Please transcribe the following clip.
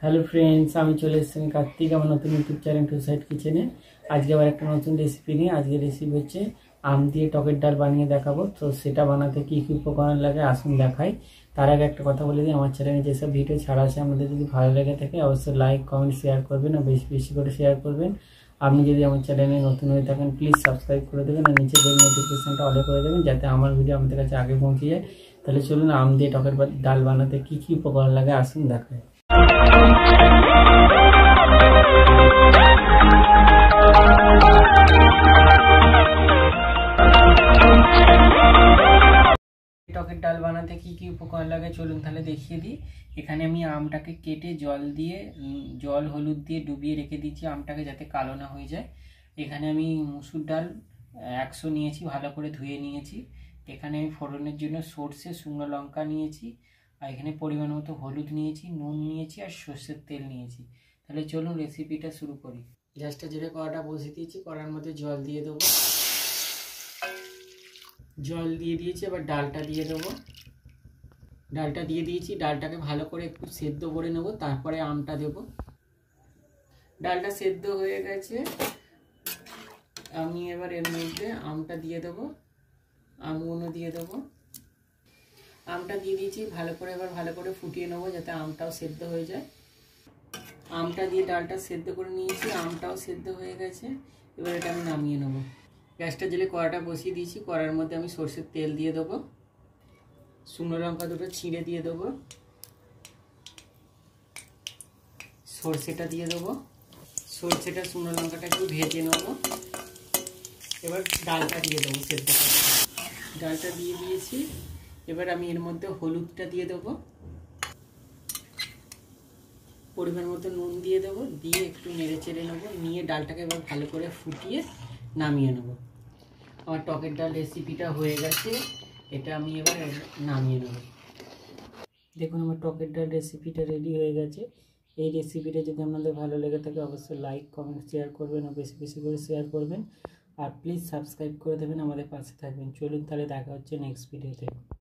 Hello friends, আমি চলে এসেছি কার্তিক আমার নতুন ইউটিউব চ্যানেল টু সাইড কিচেনে। আজকে আবার একটা নতুন রেসিপি নিয়ে। আজকে রেসিপি হচ্ছে আম দিয়ে টকের ডাল বানিয়ে দেখাবো। তো সেটা বানাতে কী কী উপকরণ লাগে আসুন দেখাই। তার আগে একটা কথা বলে দিই, আমার চ্যানেলে যেসব ভিডিও ছাড়া আছে আমাদের যদি ভালো লেগে থাকে অবশ্যই লাইক কমেন্ট শেয়ার করবেন আর বেশি বেশি করে শেয়ার করবেন। আপনি যদি আমার চ্যানেলে নতুন হয়ে থাকেন প্লিজ সাবস্ক্রাইব করে দেবেন আর নিচে বেল নোটিফিকেশনটা অলে করে দেবেন যাতে আমার ভিডিও আমাদের কাছে আগে পৌঁছে যায়। তাহলে চলুন আম দিয়ে টকের ডাল বানাতে কী কী উপকরণ লাগে আসুন দেখাই। টকের ডাল বানাতে কি কি উপকরণ লাগে চলুন তাহলে দেখিয়ে দিই। এখানে আমি আমটাকে কেটে জল হলুদ দিয়ে ডুবিয়ে রেখে দিচ্ছি আমটাকে যাতে কালো না হয়ে যায়। এখানে আমি মুসুর ডাল 100 নিয়েছি, ভালো করে ধুয়ে নিয়েছি। এখানে আমি ফোড়নের জন্য সর্ষে শুকনো লঙ্কা নিয়েছি, আর এখানে পরিমাণ মতো হলুদ নিয়েছি, নুন নিয়েছি আর সর্ষের তেল নিয়েছি। তাহলে চলুন রেসিপিটা শুরু করি। গ্যাসটা জেলে কড়াটা বসিয়ে দিয়েছি, কড়ার মধ্যে জল দিয়ে দেবো। জল দিয়ে দিয়েছি, এবার ডালটা দিয়ে দেবো। ডালটা দিয়ে দিয়েছি, ডালটাকে ভালো করে একটু সেদ্ধ করে নেব, তারপরে আমটা দেব। ডালটা সেদ্ধ হয়ে গেছে, আমি এবার এর মধ্যে আমটা দিয়ে দেবো, আমগুলো দিয়ে দেবো। আমটা দিয়ে দিয়েছি, এবার ভালো করে ফুটিয়ে নেবো যাতে আমটাও সেদ্ধ হয়ে যায়। আমটা দিয়ে ডালটা সেদ্ধ করে নিয়েছি, আমটাও সেদ্ধ হয়ে গেছে। এবার এটা আমি নামিয়ে নেবো। গ্যাসটা জেলে কড়াটা বসিয়ে দিয়েছি, কড়ার মধ্যে আমি সরষের তেল দিয়ে দেবো, শুকনো লঙ্কা দুটো ছিঁড়ে দিয়ে দেবো, সরষেটা দিয়ে দেবো। সরষেটা শুকনো লঙ্কাটা একটু ভেজে নেবো। এবার ডালটা দিয়ে দেবো সেদ্ধ করে। ডালটা দিয়ে দিয়েছি, এবার আমি এর মধ্যে হলুদটা দিয়ে দেবো, পরিমাণ মতো নুন দিয়ে দেবো, দিয়ে একটু নেড়ে চেড়ে নেবো, নিয়ে ডালটাকে এবার ভালো করে ফুটিয়ে নামিয়ে নেবো। আমার টকের ডাল রেসিপিটা হয়ে গেছে, এটা আমি এবার নামিয়ে নেব। দেখুন আমার টকের ডাল রেসিপিটা রেডি হয়ে গেছে। এই রেসিপিটা যদি আপনাদের ভালো লেগে থাকে অবশ্যই লাইক কমেন্ট শেয়ার করবেন আর বেশি বেশি করে শেয়ার করবেন। আর প্লিজ সাবস্ক্রাইব করে দেবেন, আমাদের পাশে থাকবেন। চলুন তাহলে দেখা হচ্ছে নেক্সট ভিডিওতে।